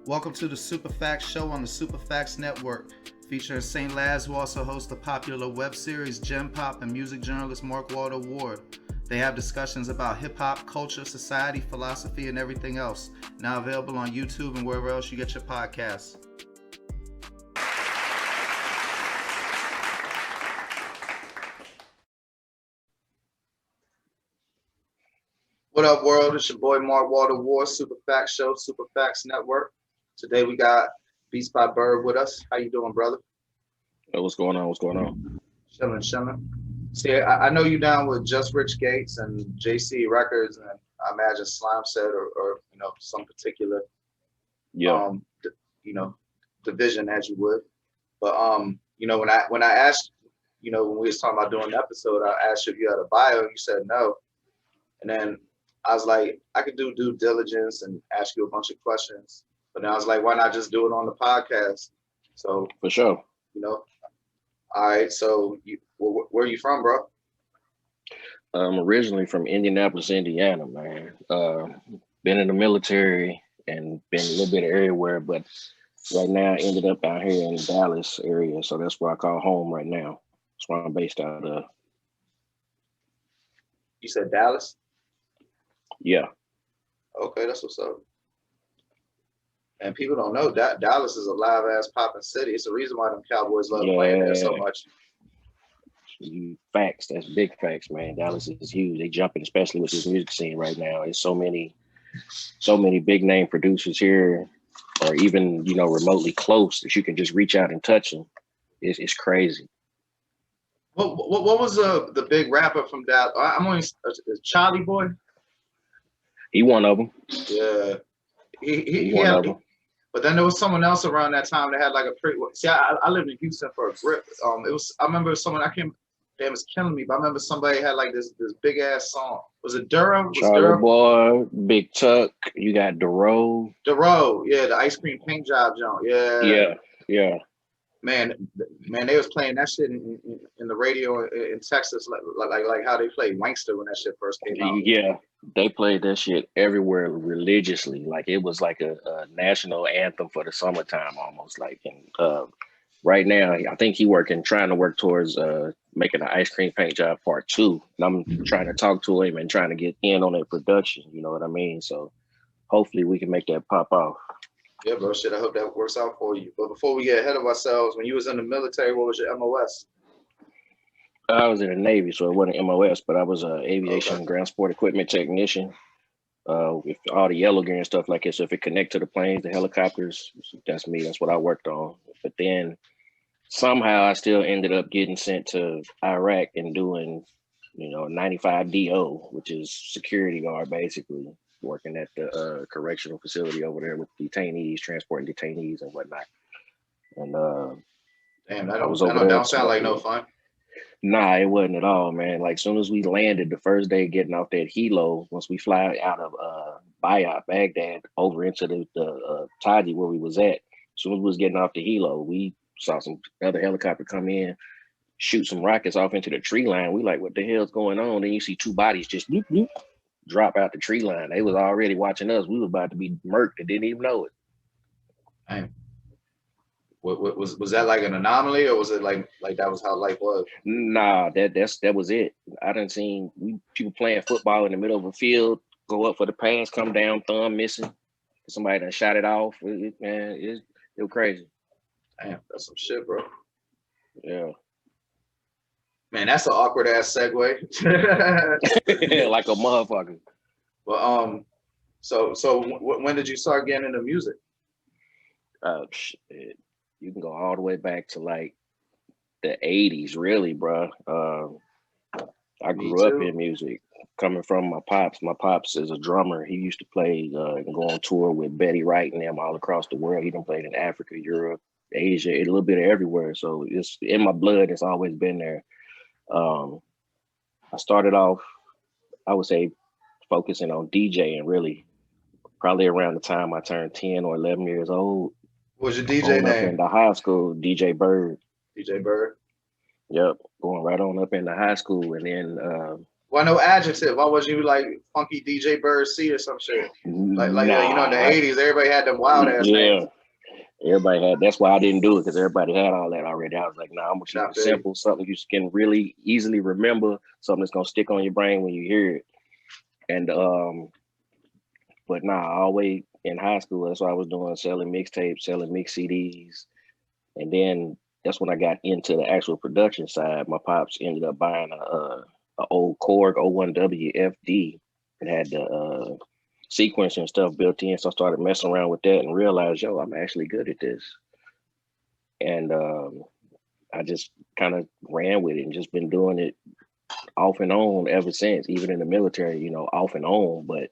Welcome to the Super Facts Show on the Super Facts Network, featuring St. Laz, who also hosts the popular web series Gem Pop and music journalist Mark Walter Ward. They have discussions about hip hop, culture, society, philosophy, and everything else. Now available on YouTube and wherever else you get your podcasts. What up, world? It's your boy Mark Walter Ward, Super Facts Show, Super Facts Network. Today we got Beats by Byrd with us. How you doing, brother? Hey, what's going on? What's going on? Chilling. See, I know you down with Just Rich Gates and JC Records, and I imagine Slime Set or some particular Yeah. division as you would. But when I asked, when we was talking about doing the episode, I asked you if you had a bio, and you said no. And then I was like, I could do due diligence and ask you a bunch of questions. But then I was like, why not just do it on the podcast? So For sure. All right. So where are you from, bro? I'm originally from Indianapolis, Indiana, man. Been in the military and been a little bit everywhere, but right now I ended up out here in the Dallas area. So that's where I call home right now. That's where I'm based out of. You said Dallas? Yeah. Okay, that's what's up. And people don't know that Dallas is a live ass popping city. It's the reason why them Cowboys love playing there so much. Facts. That's big facts, man. Dallas is huge. They jumping, especially with this music scene right now. There's so many big name producers here, or even remotely close that you can just reach out and touch them. It's crazy. What was the big rapper from Dallas? I'm only Charlie Boy. He one of them. Yeah, he one had. of them. But then there was someone else around that time that had like a pretty. See, I lived in Houston for a grip. I remember someone. I can't. Damn, it's killing me. But I remember somebody had like this big ass song. Was it Durham? Charlie Boy, Big Tuck. You got Dero. Yeah, the ice cream paint job joint. Yeah. Man, they was playing that shit in the radio in Texas, like how they played Wankster when that shit first came out. Yeah, they played that shit everywhere religiously. Like it was like a national anthem for the summertime, almost like. And right now, I think trying to work towards making an ice cream paint job part 2. And I'm trying to talk to him and trying to get in on that production. You know what I mean? So hopefully we can make that pop off. Yeah, bro. Shit, I hope that works out for you. But before we get ahead of ourselves, when you was in the military, what was your MOS? I was in the Navy, so it wasn't MOS, but I was an aviation ground sport equipment technician. With all the yellow gear and stuff like that. So if it connect to the planes, the helicopters, that's me. That's what I worked on. But then somehow I still ended up getting sent to Iraq and doing, 95 DO, which is security guard, basically working at the correctional facility over there with detainees, transporting detainees and whatnot. And damn, that don't sound like no fun. Nah, it wasn't at all, man. Like, soon as we landed the first day getting off that helo, once we fly out of Baghdad, over into the Taji where we was at, as soon as we was getting off the helo, we saw some other helicopter come in, shoot some rockets off into the tree line. We like, what the hell's going on? Then you see 2 bodies just bloop, bloop, drop out the tree line. They was already watching us. We was about to be murked and didn't even know it. Damn. Was that like an anomaly, or was it like that was how life was? Nah, that was it. I done seen people playing football in the middle of a field, go up for the pass, come down, thumb missing. Somebody done shot it off. It was crazy. Damn, that's some shit, bro. Yeah. Man, that's an awkward ass segue. Like a motherfucker. Well, so when did you start getting into music? Shit. You can go all the way back to like the 80s, really, bro. I grew up in music, coming from my pops. My pops is a drummer. He used to play and go on tour with Betty Wright and them all across the world. He done played in Africa, Europe, Asia, a little bit of everywhere. So it's in my blood. It's always been there. I started off, I would say, focusing on DJing, really, probably around the time I turned 10 or 11 years old. What was your DJ name? Up in the high school, DJ Byrd. DJ Byrd. Yep, going right on up into high school, and then Why no adjective? Why wasn't you like Funky DJ Bird C or some shit? Like you know, in the Nah, '80s, everybody had them wild ass yeah, names. everybody had. That's why I didn't do it because everybody had all that already. I was like, nah, I'm gonna keep Not it big. simple, something you can really easily remember, something that's gonna stick on your brain when you hear it. And but nah, always in high school, that's what I was doing, selling mixtapes, selling mix CDs, and then that's when I got into the actual production side. My pops ended up buying a old Korg 01W FD and had the sequencer and stuff built in. So I started messing around with that and realized, yo, I'm actually good at this. And I just kind of ran with it and just been doing it off and on ever since, even in the military, you know, off and on. But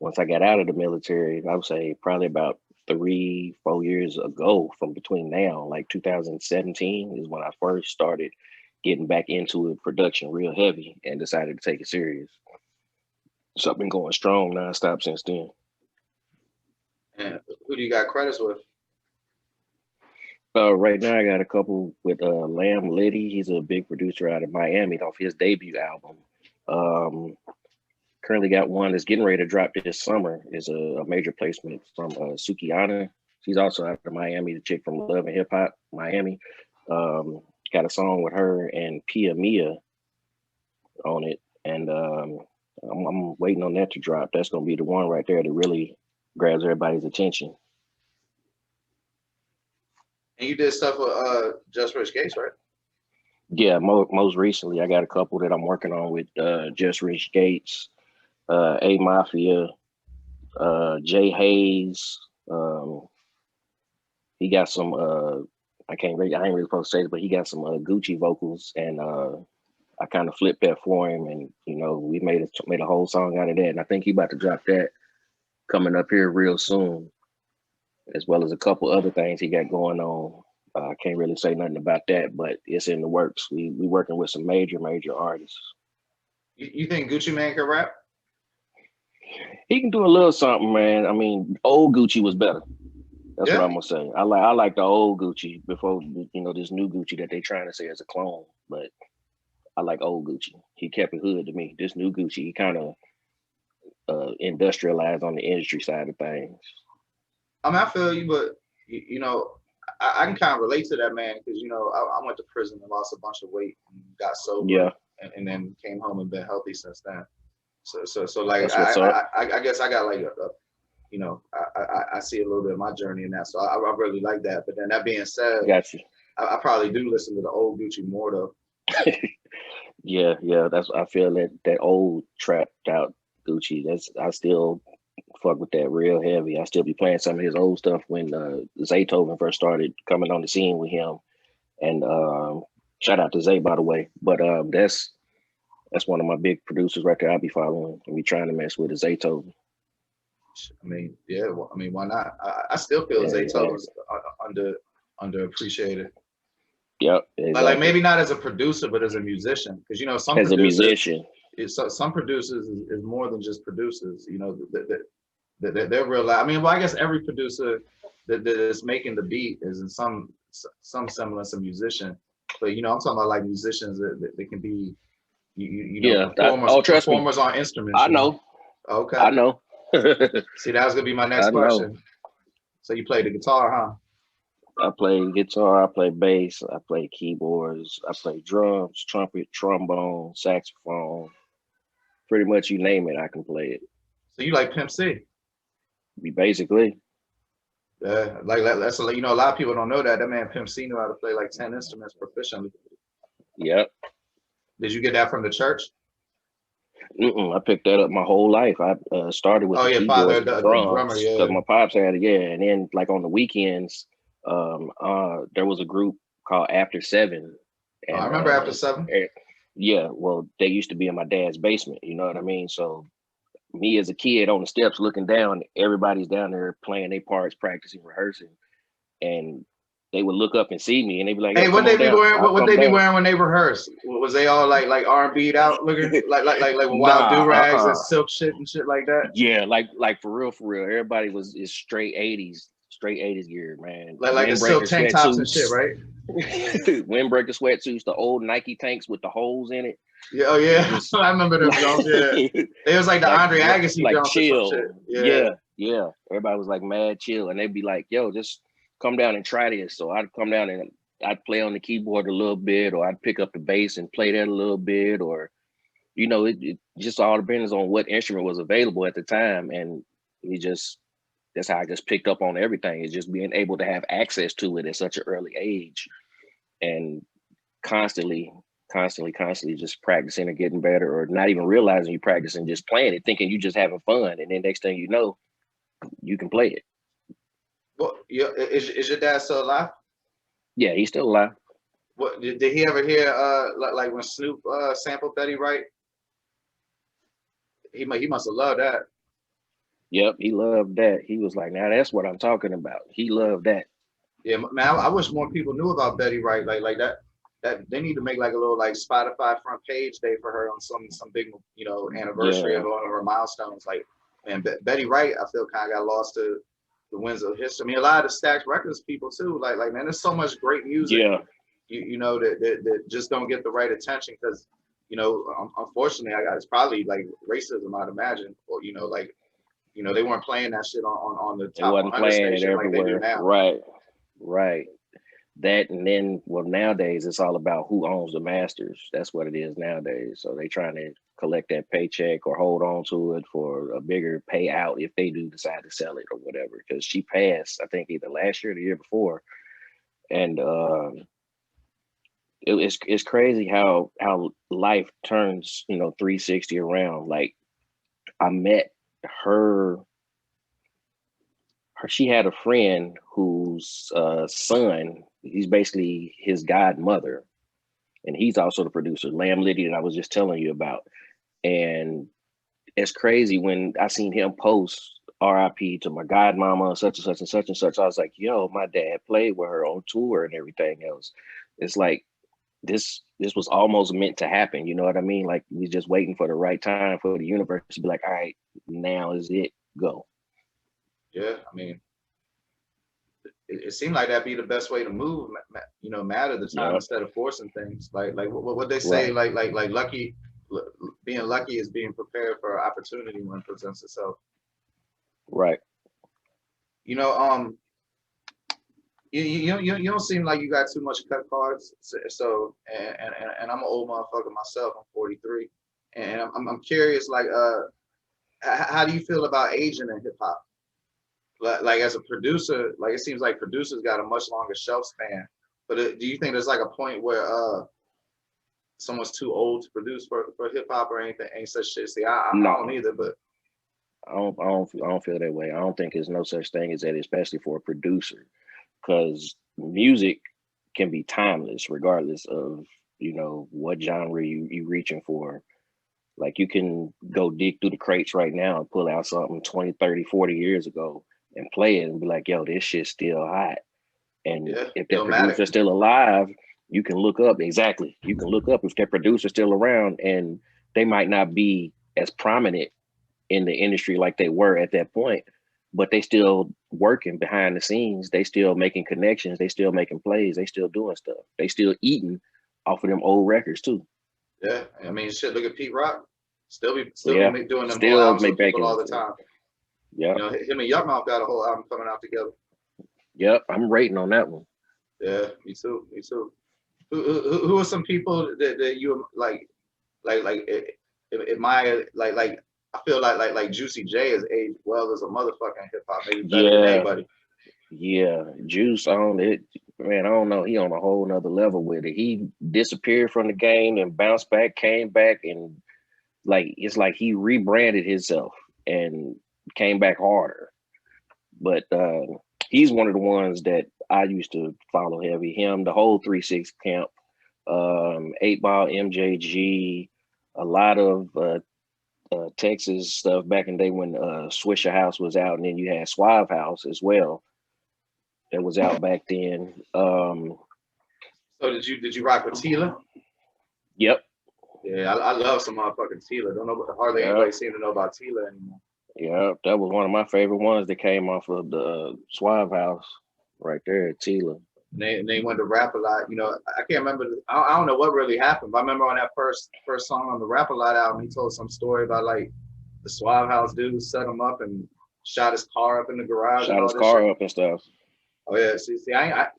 once I got out of the military, I would say probably about 3-4 years ago, from between now, like 2017 is when I first started getting back into it, production real heavy, and decided to take it serious. So I've been going strong nonstop since then. And who do you got credits with? Right now, I got a couple with Lamb Liddy. He's a big producer out of Miami off his debut album. Currently got one that's getting ready to drop this summer. Is a major placement from Sukiana. She's also out of Miami, the chick from Love and Hip Hop, Miami. Got a song with her and Pia Mia on it. And I'm waiting on that to drop. That's going to be the one right there that really grabs everybody's attention. And you did stuff with Just Rich Gates, right? Yeah, most recently, I got a couple that I'm working on with Just Rich Gates, A-Mafia, J-Haze. He got some, I ain't really supposed to say it, but he got some Gucci vocals, and I kind of flipped that for him, and you know, we made a whole song out of that, and I think he about to drop that coming up here real soon, as well as a couple other things he got going on. I can't really say nothing about that, but it's in the works. We working with some major artists. You think Gucci Mane can rap? He can do a little something, man. I mean, old Gucci was better. That's what I'm gonna say. I like the old Gucci before, you know, this new Gucci that they trying to say is a clone. But I like old Gucci. He kept it hood to me. This new Gucci, he kind of industrialized on the industry side of things. I mean, I feel you, but you know, I can kind of relate to that, man, because you know, I went to prison and lost a bunch of weight and got sober, Yeah, and then came home and been healthy since then. So like, that's what's up. I guess I got like you know, I see a little bit of my journey in that, so I really like that. But then that being said, Got you. I probably do listen to the old Gucci more though. Yeah. That's, I feel that old trapped out Gucci. I still fuck with that real heavy. I still be playing some of his old stuff when Zaytoven first started coming on the scene with him. And shout out to Zay, by the way. But that's one of my big producers right there. I'll be following and be trying to mess with is Zaytoven. I mean, yeah. Well, I mean, why not? I still feel Zaytoven's underappreciated. Yep. Exactly. Like maybe not as a producer, but as a musician, because you know some as producers, a musician, some producers is more than just producers. You know, they're real. I mean, well, I guess every producer that is making the beat is in some semblance a musician. But you know, I'm talking about like musicians that can be, you know, performers on instruments. I know. Okay. I know. See, that was gonna be my next question. So you play the guitar, huh? I play guitar, I play bass, I play keyboards, I play drums, trumpet, trombone, saxophone. Pretty much you name it, I can play it. So you like Pimp C? Basically. Yeah, like that's, you know, a lot of people don't know that man Pimp C knew how to play like 10 instruments proficiently. Yep. Did you get that from the church? I picked that up my whole life. I started with the father, the drummer, because my pops had it, and then like on the weekends, there was a group called After Seven. And, I remember After Seven. Yeah, well, they used to be in my dad's basement. You know what I mean? So me as a kid on the steps looking down, everybody's down there playing their parts, practicing, rehearsing, and they would look up and see me, and they'd be like, "Hey, what they be wearing? What they be wearing when they rehearse? Was they all like R&B'd out, looking like wild do-rags and silk shit and shit like that?" Yeah, like for real. Everybody is straight 80s straight 80s gear, man. Like the silk tank tops and shit, right? Windbreaker sweatsuits, the old Nike tanks with the holes in it. Yeah, oh yeah, just, I remember them Jones. Yeah, it was like the Andre Agassi like Jones chill. or some shit. Yeah. Everybody was like mad chill, and they'd be like, "Yo, just come down and try this." So I'd come down and I'd play on the keyboard a little bit, or I'd pick up the bass and play that a little bit, or it just all depends on what instrument was available at the time, and that's how I just picked up on everything. Is just being able to have access to it at such an early age, and constantly just practicing and getting better, or not even realizing you practicing, just playing it, thinking you just having fun, and then next thing you know, you can play it. Well, yeah, is your dad still alive? Yeah, he's still alive. What did he ever hear? Like when Snoop sampled Betty Wright, he must have loved that. Yep, he loved that. He was like, "Now that's what I'm talking about." He loved that. Yeah, man, I wish more people knew about Betty Wright. Like that they need to make like a little like Spotify front page day for her on some big anniversary of one of her milestones. Like, man, Betty Wright, I feel kind of got lost to the winds of history. I mean, a lot of the Stax Records people too. Like man, there's so much great music. Yeah. That just don't get the right attention because unfortunately, it's probably like racism, I'd imagine, or they weren't playing that shit on the top 100 station like they do now. Right. That, and then, well, nowadays it's all about who owns the masters. That's what it is nowadays. So they trying to collect that paycheck or hold on to it for a bigger payout if they do decide to sell it or whatever. Because she passed, I think, either last year or the year before, and it's crazy how life turns 360 around. Like, I met her. She had a friend whose son, he's basically his godmother, and he's also the producer, Lamb Liddy, that I was just telling you about. And it's crazy when I seen him post RIP to my godmama, such and such and such and such. I was like, yo, my dad played with her on tour and everything else. It's like this was almost meant to happen. You know what I mean? Like, we just waiting for the right time for the universe to be like, all right, now is it, go. Yeah, I mean, it seemed like that'd be the best way to move, matter the time instead of forcing things. Like what they say, right. like lucky, being lucky is being prepared for opportunity when it presents itself. Right. You don't seem like you got too much cut cards. So and I'm an old motherfucker myself. I'm 43, and I'm curious, like, how do you feel about aging in hip hop? Like as a producer, like it seems like producers got a much longer shelf span. But do you think there's like a point where someone's too old to produce for hip hop or anything? Ain't such shit. See, I don't either, but I don't feel that way. I don't think there's no such thing as that, especially for a producer, because music can be timeless regardless of what genre you reaching for. Like, you can go dig through the crates right now and pull out something 20, 30, 40 years ago and play it and be like, yo, this shit's still hot. And if that producer's still alive, you can look up if that producer's still around, and they might not be as prominent in the industry like they were at that point, but they still working behind the scenes. They still making connections. They still making plays. They still doing stuff. They still eating off of them old records too. Yeah, I mean, shit. Look at Pete Rock. Still be doing them whole albums with people all the time. Yeah, him and Yuck got a whole album coming out together. Yep, I'm rating on that one. Yeah, me too. Who are some people that you admire? Like I feel like Juicy J is aged well as a motherfucking hip hop, maybe better than anybody. Yeah, Juice on it, man. I don't know. He on a whole nother level with it. He disappeared from the game and bounced back, came back, and it's like he rebranded himself and came back harder. But he's one of the ones that I used to follow heavy. Him, the whole 3-6 camp, 8 Ball, MJG, a lot of Texas stuff back in the day when Swisher House was out, and then you had Suave House as well. That was out back then. So did you rock with Tila? Yep. Yeah, I love some motherfucking Tila. Don't know, hardly anybody seem to know about Tila anymore. Yeah, that was one of my favorite ones that came off of the Suave House right there at Tila. And they went to rap a lot. You know, I can't remember. I don't know what really happened, but I remember on that first song on the Rap a Lot album, he told some story about like the Suave House dude set him up and shot his car up in the garage and Shot all his this car shit. up and stuff. Oh yeah, see,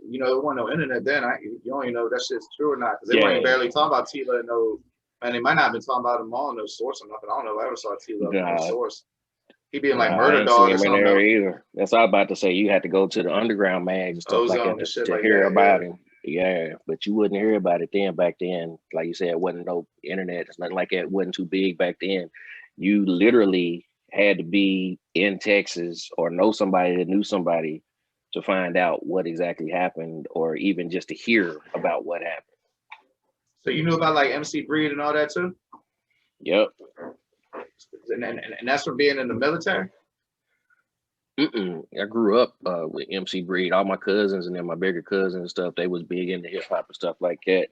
you know, it wasn't no internet then. You don't even know if that shit's true or not because they Yeah. weren't barely talking about Tila and no. And they might not have been talking about him all in no source or nothing. I don't know if I ever saw Tila in no source. He being like I Murder ain't Dog seen or him in something. there either. That's all I was about to say. You had to go to the underground mags and stuff like Ozone that and shit to like hear that, about yeah. him. Yeah, but you wouldn't hear about it then. Back then, like you said, it wasn't no internet. It's nothing like that. It wasn't too big back then. You literally had to be in Texas or know somebody that knew somebody to find out what exactly happened, or even just to hear about what happened. So you knew about like MC Breed and all that too? Yep. And that's from being in the military? I grew up with MC Breed. All my cousins and then my bigger cousins and stuff, they was big into hip hop and stuff like that.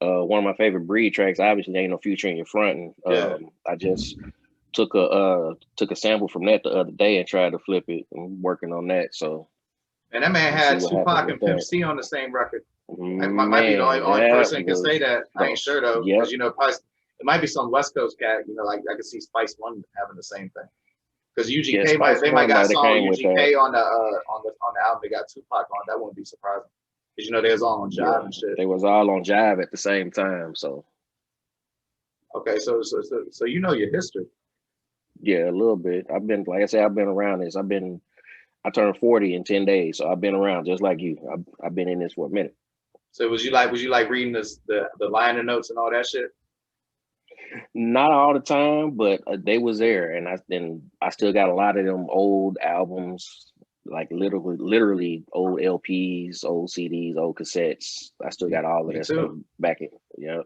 One of my favorite Breed tracks, obviously, Ain't No Future in Your Front. Yeah. I just took a sample from that the other day and tried to flip it. I'm working on that. So. And that man had Tupac and Pimp C on the same record. Might be the only person who can say that. I ain't sure though, because you know, it might be some West Coast cat. You know, like I could see Spice One having the same thing. Because UGK might got a song UGK on the album they got Tupac on. That wouldn't be surprising. Because you know they was all on Jive and shit. They was all on Jive at the same time. So. Okay, so you know your history. Yeah, a little bit. I've been, like I said, I've been around this. I turned 40 in 10 days, so I've been around just like you. I've been in this for a minute. So was you like reading the liner notes and all that shit? Not all the time, but they was there, and I still got a lot of them old albums, like literally old LPs, old CDs, old cassettes. I still got all of that stuff back in. Yeah.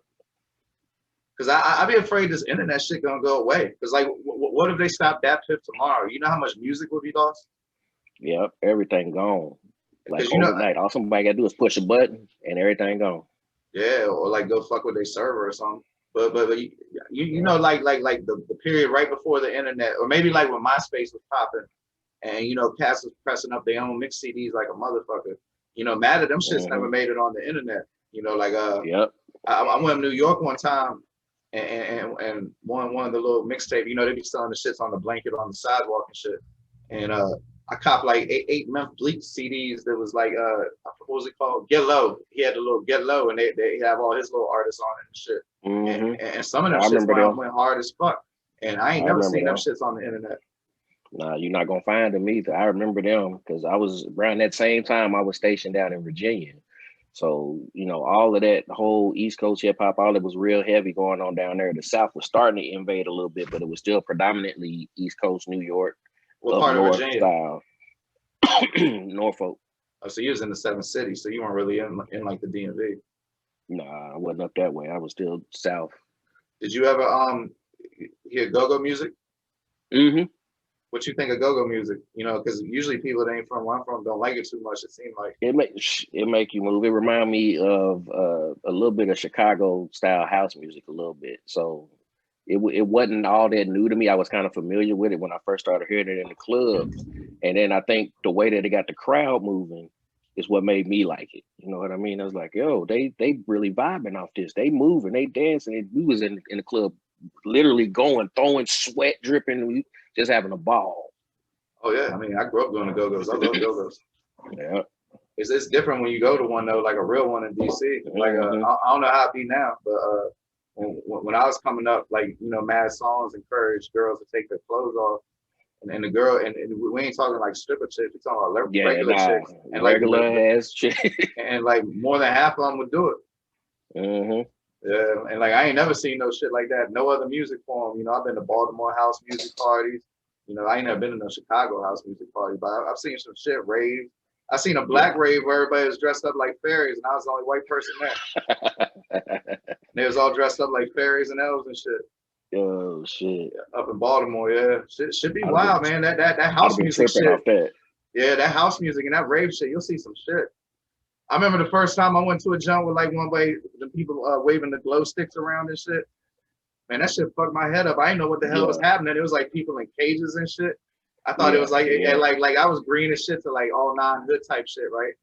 Because I be afraid this internet shit gonna go away. Because like, what if they stop that pip tomorrow? You know how much music would be lost? Yep, everything gone. Like you overnight, all somebody gotta do is push a button and everything gone. Yeah, or like go fuck with their server or something. But you know, like the period right before the internet, or maybe like when MySpace was popping, and you know, cats was pressing up their own mix CDs like a motherfucker. You know, mad at them shits never made it on the internet. You know, like Yep. I went to New York one time, and one of the little mixtape. You know, they be selling the shits on the blanket on the sidewalk and shit. And I copped like eight Memphis Bleak CDs that was like what was it called? Get Low. He had the little Get Low, and they have all his little artists on it and shit. And some of them shits went hard as fuck. And I ain't never seen them shits on the internet. Nah, you're not gonna find them either. I remember them because I was around that same time I was stationed down in Virginia. So, you know, all of that, the whole East Coast hip hop, all it was real heavy going on down there. The South was starting to invade a little bit, but it was still predominantly East Coast, New York. What part of Virginia? Style. Norfolk. Oh, so you was in the 7 cities, so you weren't really in like the DMV. Nah, I wasn't up that way. I was still south. Did you ever hear go-go music? Mm-hmm. What you think of go-go music? You know, because usually people that ain't from where I'm from don't like it too much. It seemed like it make you move. It remind me of a little bit of Chicago style house music, a little bit. So it wasn't all that new to me. I was kind of familiar with it when I first started hearing it in the club, and then I think the way that it got the crowd moving is what made me like it. You know what I mean? I was like, yo, they really vibing off this. They moving, they dancing. We was in the club, literally going, throwing sweat dripping, just having a ball. Oh yeah, I mean, I grew up going to go-go's. I love go-go's. Yeah. It's different when you go to one though, like a real one in DC. Like I don't know how it be now, but when I was coming up, like you know, mad songs encouraged girls to take their clothes off, and the girl and we ain't talking like stripper chicks, we talking about regular chicks and regular ass chick, and like more than half of them would do it. Yeah, and like I ain't never seen no shit like that. No other music form. You know, I've been to Baltimore house music parties. You know, I ain't never been to no Chicago house music party, but I've seen some shit rave. I seen a black rave where everybody was dressed up like fairies, and I was the only white person there. They was all dressed up like fairies and elves and shit. Oh shit! Yeah, up in Baltimore, yeah, shit should be wild, man. That house music shit. Yeah, that house music and that rave shit, you'll see some shit. I remember the first time I went to a jump with like one way the people waving the glow sticks around and shit. Man, that shit fucked my head up. I didn't know what the hell was happening. It was like people in cages and shit. I thought it was like, yeah. like I was green as shit to like all non-hood type shit, right?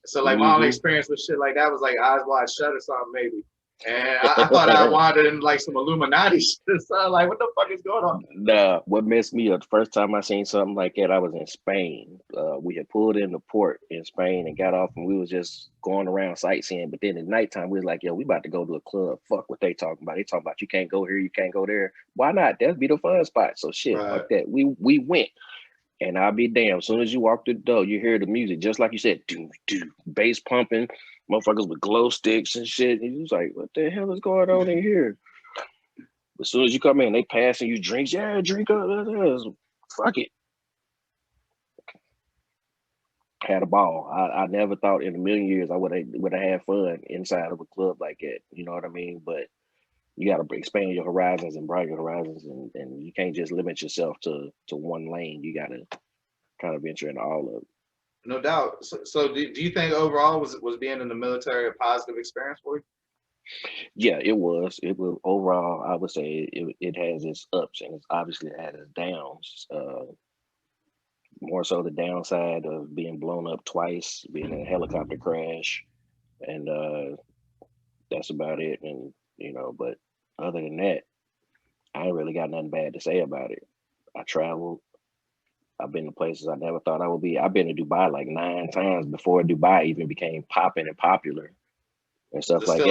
So like my only Mm-hmm. experience with shit like that was like Eyes Wide Shut or something maybe. And I thought I wandered in like some Illuminati shit. So like, what the fuck is going on? Nah, what messed me up the first time I seen something like that, I was in Spain. We had pulled in the port in Spain and got off, and we was just going around sightseeing. But then at nighttime, we was like, yo, we about to go to a club. Fuck what they talking about. They talking about you can't go here, you can't go there. Why not? That'd be the fun spot. So shit, Right. fuck that. We went. And I'll be damned. As soon as you walk through the door, you hear the music, just like you said, do, bass pumping, motherfuckers with glow sticks and shit. And you was like, what the hell is going on in here? As soon as you come in, they passing you drinks. Yeah, drink up. Fuck it. Had a ball. I never thought in a million years I would have had fun inside of a club like that. You know what I mean? But you got to expand your horizons and broaden your horizons, and you can't just limit yourself to one lane. You got to kind of venture into all of it. No doubt. So do you think overall was being in the military a positive experience for you? Yeah, it was. It was overall. I would say it has its ups and it's obviously it has its downs. More so the downside of being blown up twice, being in a helicopter crash, and that's about it. And but other than that, I ain't really got nothing bad to say about it. I traveled. I've been to places I never thought I would be. I've been to Dubai like 9 times before Dubai even became popping and popular and stuff like that.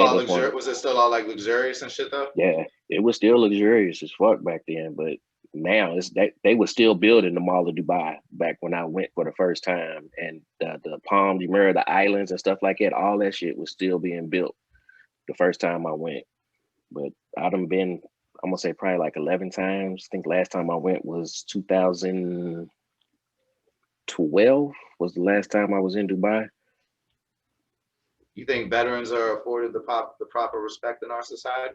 Was it still all like luxurious and shit though? Yeah, it was still luxurious as fuck back then, but now it's that they were still building the Mall of Dubai back when I went for the first time, and the Palm de Mira, the islands and stuff like that, all that shit was still being built the first time I went. But I done been, I'm gonna say probably like 11 times. I think last time I went was 2012 was the last time I was in Dubai. You think veterans are afforded the proper respect in our society?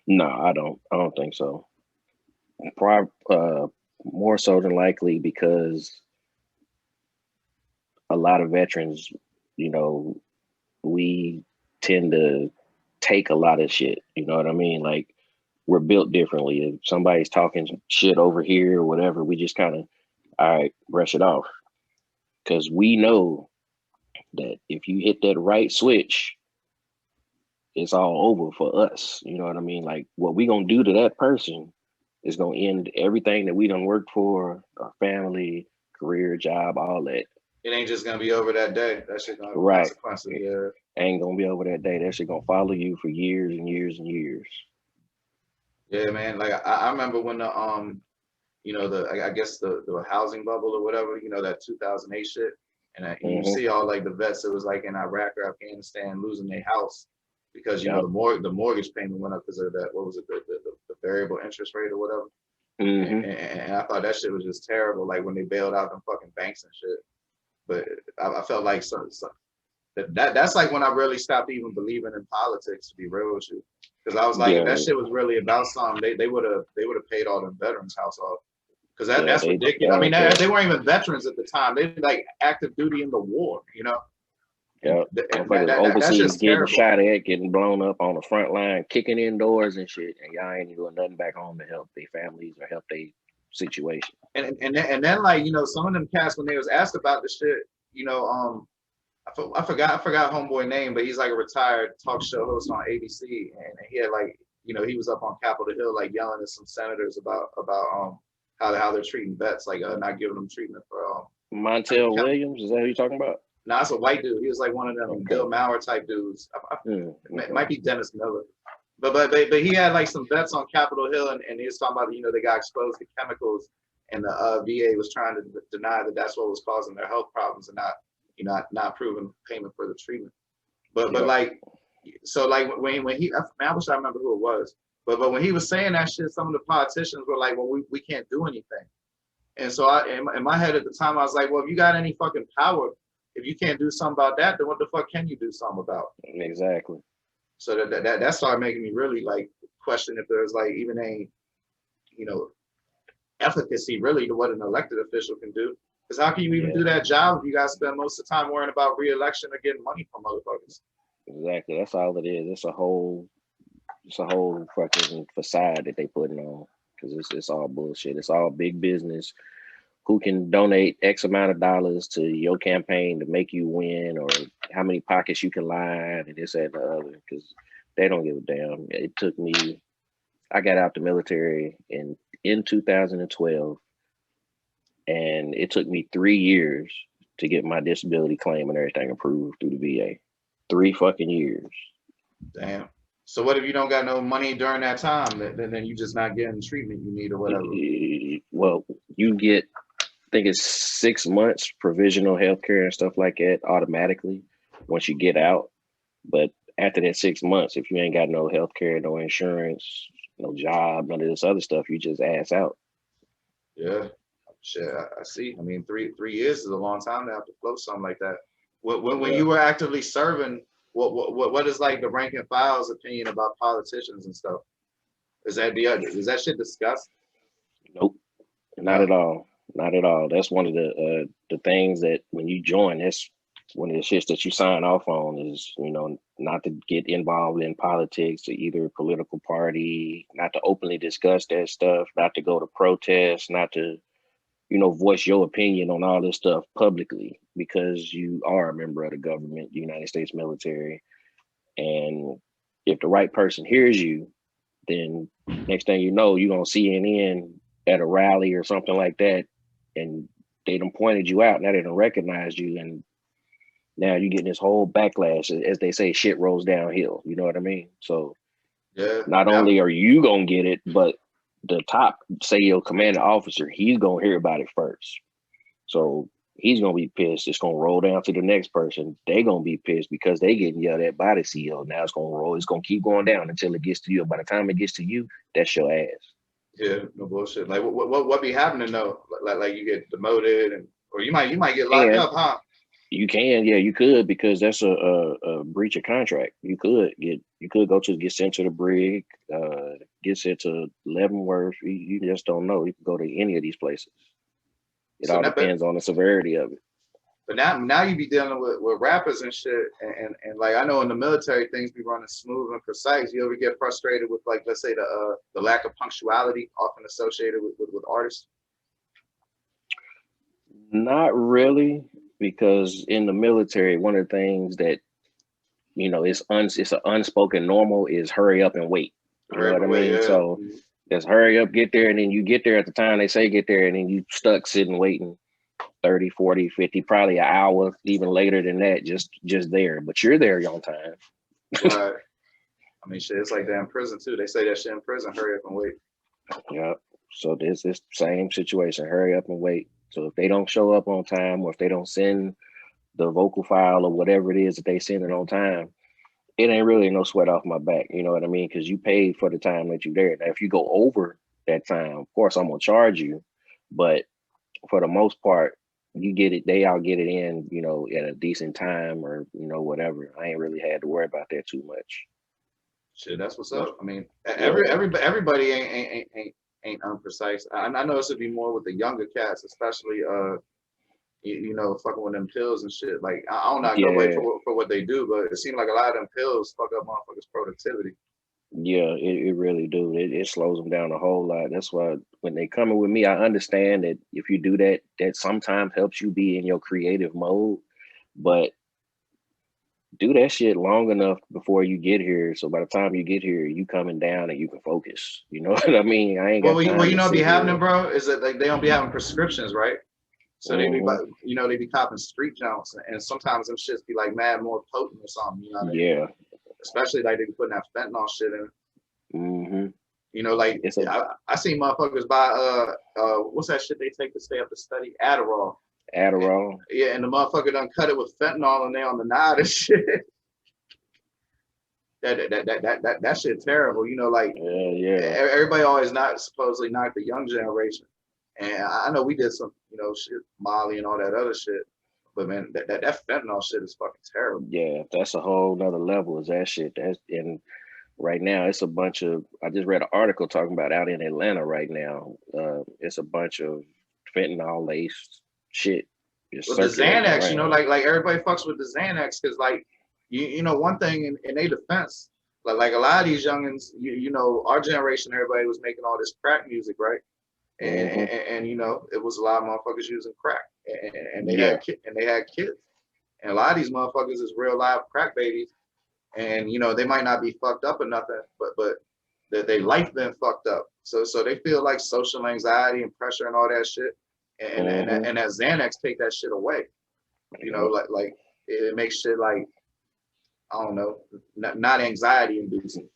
No, I don't think so. More so than likely because a lot of veterans, we tend to take a lot of shit. You know what I mean? Like we're built differently. If somebody's talking shit over here or whatever, we just kind of, all right, brush it off. Because we know that if you hit that right switch, it's all over for us. You know what I mean? Like what we gonna do to that person is gonna end everything that we done worked for, our family, career, job, all that. It ain't just gonna be over that day. That shit gonna have consequences. Yeah. Ain't gonna be over that day. That shit gonna follow you for years and years and years. Yeah, man. Like I remember when the I guess the housing bubble or whatever, that 2008 shit, and you see all like the vets that was like in Iraq or Afghanistan losing their house because the mortgage payment went up because of that. What was it? The variable interest rate or whatever. And I thought that shit was just terrible. Like when they bailed out them fucking banks and shit. But I felt like that's like when I really stopped even believing in politics, to be real with you, because I was like, if that shit was really about something, they would have paid all them veterans house off, because that's ridiculous. I mean, they weren't even veterans at the time; they did like active duty in the war, Yeah, overseas just getting shot at, getting blown up on the front line, kicking indoors and shit, and y'all ain't doing nothing back home to help their families or help their situation. And then like some of them cats when they was asked about the shit, I forgot homeboy name, but he's like a retired talk show host on ABC, and he had like he was up on Capitol Hill like yelling at some senators about how they're treating vets, like not giving them treatment for Montel Williams, is that who you're talking about? No, that's a white dude. He was like one of them Bill Maher type dudes. It might be Dennis Miller. But he had like some vets on Capitol Hill, and he was talking about they got exposed to chemicals, and the VA was trying to deny that that's what was causing their health problems and not proving payment for the treatment. But like, so like when he, I wish I remember who it was, but when he was saying that shit, some of the politicians were like, well, we can't do anything. And so in my head at the time, I was like, well, if you got any fucking power, if you can't do something about that, then what the fuck can you do something about? Exactly. So that started making me really like question if there's like even a, efficacy really to what an elected official can do. Because how can you even do that job if you guys spend most of the time worrying about re-election or getting money from motherfuckers? Exactly. That's all it is. It's a whole fucking facade that they putting on, because it's all bullshit. It's all big business who can donate X amount of dollars to your campaign to make you win, or how many pockets you can line, and this, that, and the other, because they don't give a damn. It took me, I got out the military in 2012, and it took me 3 years to get my disability claim and everything approved through the VA. 3 fucking years. Damn. So what if you don't got no money during that time? Then you just not getting the treatment you need or whatever. Well, you get, I think it's 6 months provisional health care and stuff like that automatically once you get out. But after that 6 months, if you ain't got no health care, no insurance, no job, none of this other stuff, you just ass out. Yeah, shit, I see. I mean, 3 years is a long time to have to float something like that. When you were actively serving, what is like the rank and file's opinion about politicians and stuff? Is that shit discussed? Nope, not at all. Not at all. That's one of the things that when you join, that's one of the shits that you sign off on is, you know, not to get involved in politics or either political party, not to openly discuss that stuff, not to go to protests, not to, you know, voice your opinion on all this stuff publicly, because you are a member of the government, the United States military. And if the right person hears you, then next thing you know, you're gonna CNN at a rally or something like that, and they done pointed you out. Now they done recognized you, and now you're getting this whole backlash. As they say, shit rolls downhill. You know what I mean? So yeah, not only are you gonna get it, but the top, say your commanding officer, he's gonna hear about it first. So he's gonna be pissed. It's gonna roll down to the next person. They gonna be pissed because they getting yelled at by the CEO. Now it's gonna roll. It's gonna keep going down until it gets to you. By the time it gets to you, that's your ass. Yeah, no bullshit. Like what be happening though? Like you get demoted, or you might get locked up, huh? You can, yeah, you could, because that's a breach of contract. You could get sent to the brig, get sent to Leavenworth. You just don't know. You can go to any of these places. It all depends on the severity of it. But now you be dealing with rappers and shit, and like I know in the military things be running smooth and precise. You ever get frustrated with, like, let's say the lack of punctuality often associated with artists? Not really, because in the military, one of the things that, you know, it's an unspoken normal is hurry up and wait. You know what I mean? Yeah. So just hurry up, get there, and then you get there at the time they say get there, and then you stuck sitting waiting 30, 40, 50, probably an hour, even later than that, just there. But you're there on time. Right. I mean, shit, it's like that in prison too. They say that shit in prison, hurry up and wait. Yeah. So this same situation, hurry up and wait. So if they don't show up on time, or if they don't send the vocal file or whatever it is that they send it on time, it ain't really no sweat off my back. You know what I mean? Because you paid for the time that you're there. Now, if you go over that time, of course, I'm going to charge you. But for the most part, you get it, they all get it in, you know, at a decent time, or, you know, whatever. I ain't really had to worry about that too much. Shit, that's what's up. I mean, everybody ain't unprecise. I know this would be more with the younger cats, especially you know, fucking with them pills and shit. Like I don't know, go wait for what they do, but it seems like a lot of them pills fuck up motherfuckers' productivity. Yeah, it really do. It slows them down a whole lot. That's why when they coming with me, I understand that if you do that, that sometimes helps you be in your creative mode, but do that shit long enough before you get here. So by the time you get here, you coming down and you can focus. You know what I mean? I ain't got time. Well, you know what be happening, bro, is that like they don't be having prescriptions, right? So they be, you know, they be copping street jumps, and sometimes them shits be like mad more potent or something. You know what I mean? Yeah. Especially like they be putting that fentanyl shit in. You know, like I seen motherfuckers buy what's that shit they take to stay up to study? Adderall. Yeah, and the motherfucker done cut it with fentanyl and they on the nod and shit. That shit terrible. You know, like everybody always supposedly knock the young generation. And I know we did some, you know, shit, Molly and all that other shit. But man, that fentanyl shit is fucking terrible. Yeah, that's a whole nother level is that shit. And right now it's a bunch of, I just read an article talking about out in Atlanta right now. It's a bunch of fentanyl laced shit. With the Xanax, around. You know, like everybody fucks with the Xanax because, like, you know, one thing in their defense, like a lot of these youngins, you know, our generation, everybody was making all this crack music, right? And you know, it was a lot of motherfuckers using crack, and they Yeah. had kids, and a lot of these motherfuckers is real live crack babies, and you know, they might not be fucked up or nothing, but that they life been fucked up, so they feel like social anxiety and pressure and all that shit, and that Xanax take that shit away, you know, like it makes shit like, I don't know, not anxiety inducing.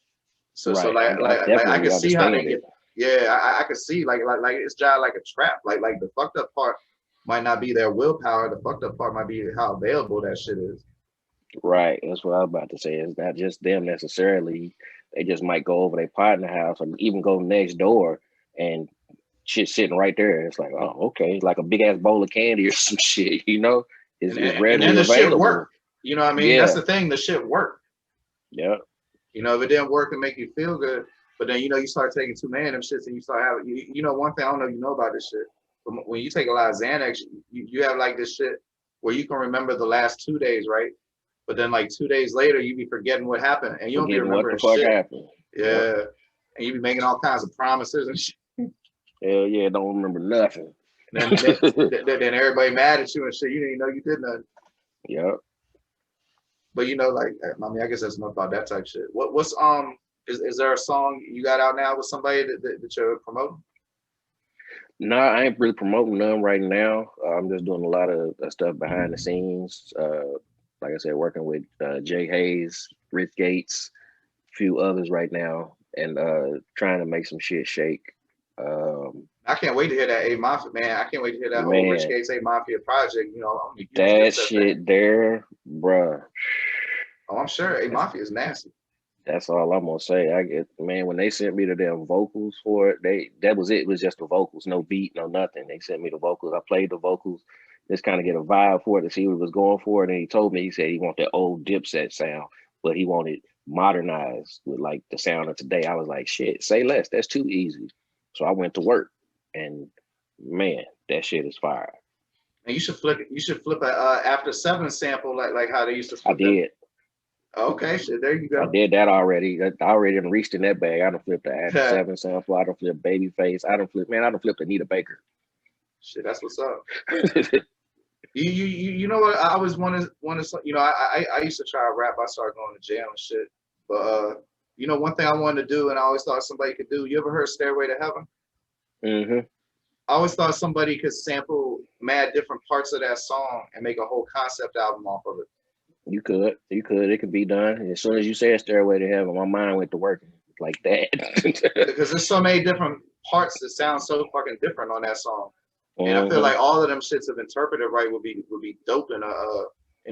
So Right. like I Definitely can see how they understand get. it. Yeah, I can see like it's just like a trap. Like the fucked up part might not be their willpower. The fucked up part might be how available that shit is. Right. That's what I was about to say. It's not just them necessarily. They just might go over their partner house or even go next door and shit sitting right there. It's like, oh, okay, like a big ass bowl of candy or some shit, you know? It's And then readily the shit available. work. You know what I mean? That's Yeah. the thing. The shit work. Yeah. You know, if it didn't work and make you feel good, but then you know you start taking too many of them shits and you start having. You know, one thing I don't know if you know about this shit. But when you take a lot of Xanax, you have like this shit where you can remember the last 2 days, right? But then like 2 days later, you be forgetting what happened, and you don't be Forgetting what the remembering fuck shit. happened. Yeah, yep. And you be making all kinds of promises and shit. Hell yeah, don't remember nothing. And then everybody mad at you and shit. You didn't even know you did nothing. Yep. But you know, like, I mean, I guess that's enough about that type shit. What's is there a song you got out now with somebody that you're promoting? No, I ain't really promoting none right now. I'm just doing a lot of stuff behind the scenes. Like I said, working with J-Haze, Rich Gates, a few others right now, and trying to make some shit shake. I can't wait to hear that A-Mafia, man. I can't wait to hear that whole Rich Gates A-Mafia project. You know, I'm a huge that shit fan. There, bruh. Oh, I'm sure A-Mafia is nasty. That's all I'm gonna say. I get, man, when they sent me the damn vocals for it, that was it. It was just the vocals, no beat, no nothing. They sent me the vocals. I played the vocals, just kind of get a vibe for it to see what he was going for. And then he told me, he said he wanted that old Dipset sound, but he wanted modernized with like the sound of today. I was like, shit, say less. That's too easy. So I went to work, and man, that shit is fire. And you should flip it. You should flip a After 7 sample like how they used to flip. I did. Okay, shit, there you go. I did that already. I already done reached in that bag. I done flipped the After 7 sample. I done flipped Babyface. I done flipped Anita Baker. Shit, that's what's up. You know what? I always wanted you know, I used to try to rap. I started going to jail and shit. But you know, one thing I wanted to do, and I always thought somebody could do. You ever heard Stairway to Heaven? Mm-hmm. I always thought somebody could sample mad different parts of that song and make a whole concept album off of it. You could. It could be done. As soon as you said Stairway to Heaven, my mind went to working like that. Because there's so many different parts that sound so fucking different on that song. And I feel like all of them shits, if interpreted right, would be dope in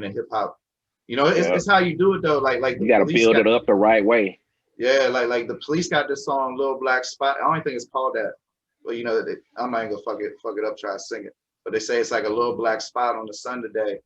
a hip hop. You know, it's how you do it though. Like you gotta build it up the right way. Yeah, like the Police got this song Little Black Spot. I don't even think it's called that. But you know, I'm not even gonna fuck it up, try to sing it. But they say it's like a little black spot on the sun today.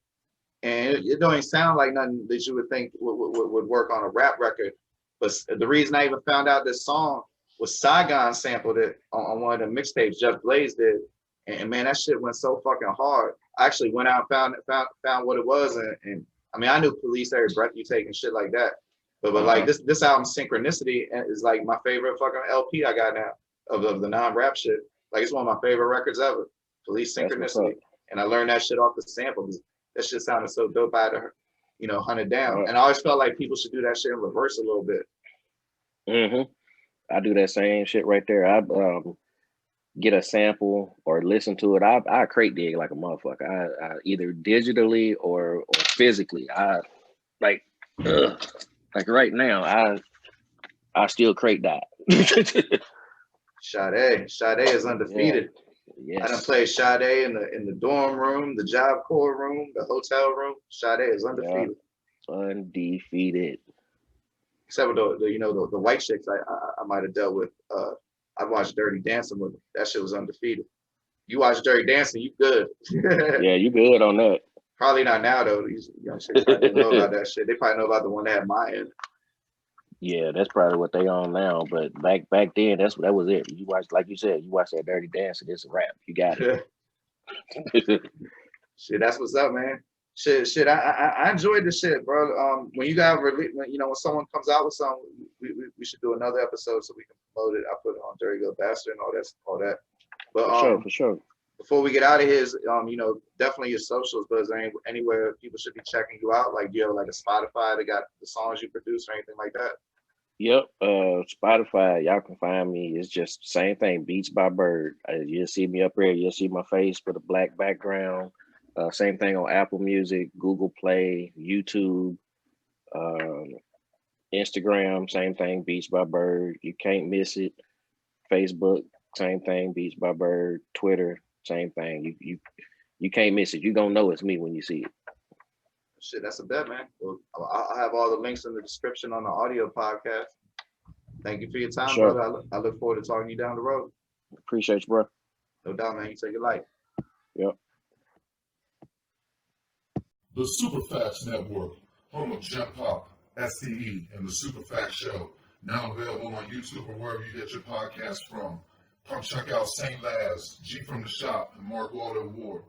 And it don't even sound like nothing that you would think would work on a rap record. But the reason I even found out this song was Saigon sampled it on one of the mixtapes Jeff Blaze did. And man, that shit went so fucking hard. I actually went out and found what it was. And I mean, I knew Police, Every Breath You Take and shit like that. But like this album Synchronicity is like my favorite fucking LP I got now of the non-rap shit. Like it's one of my favorite records ever. Police Synchronicity. And I learned that shit off the samples. That shit sounded so dope. I had to, you know, hunt it down. And I always felt like people should do that shit in reverse a little bit. I do that same shit right there. I get a sample or listen to it. I crate dig like a motherfucker. I either digitally or physically. I like right now. I still crate that. Sade is undefeated. Yes. I done played Sade in the dorm room, the Job Corps room, the hotel room. Sade is undefeated. Yeah. Undefeated. Except with the white chicks I might have dealt with. I watched Dirty Dancing with them. That shit was undefeated. You watch Dirty Dancing, you good. Yeah, you good on that. Probably not now though. These young chicks probably don't know about that shit. They probably know about the one that had Maya in it. Yeah, that's probably what they on now. But back then, that was it. You watch, like you said, you watch that Dirty Dancing. It's a wrap. You got it. Shit, that's what's up, man. Shit. I enjoyed this shit, bro. When you guys when someone comes out with something, we should do another episode so we can promote it. I put it on Dirty Go Bastard and all that. But For sure. before we get out of here, you know, definitely your socials, but is there anywhere people should be checking you out? Like, do you have like a Spotify that got the songs you produce or anything like that? Yep. Spotify, y'all can find me. It's just same thing. Beats by Byrd. You'll see me up there. You'll see my face with a black background. Same thing on Apple Music, Google Play, YouTube, Instagram. Same thing. Beats by Byrd. You can't miss it. Facebook, same thing. Beats by Byrd. Twitter, same thing. You can't miss it. You gonna know it's me when you see it. Shit, that's a bet, man. Well, I'll have all the links in the description on the audio podcast. Thank you for your time, Sure. brother. I look forward to talking to you down the road. Appreciate you, bro. No doubt, man. You take it light. Yep. The Superfacts Network, home of Jump Pop, SCE, and the Superfacts Show, now available on YouTube or wherever you get your podcasts from. Come check out St. Laz, G from the Shop, and Mark Waldo Ward.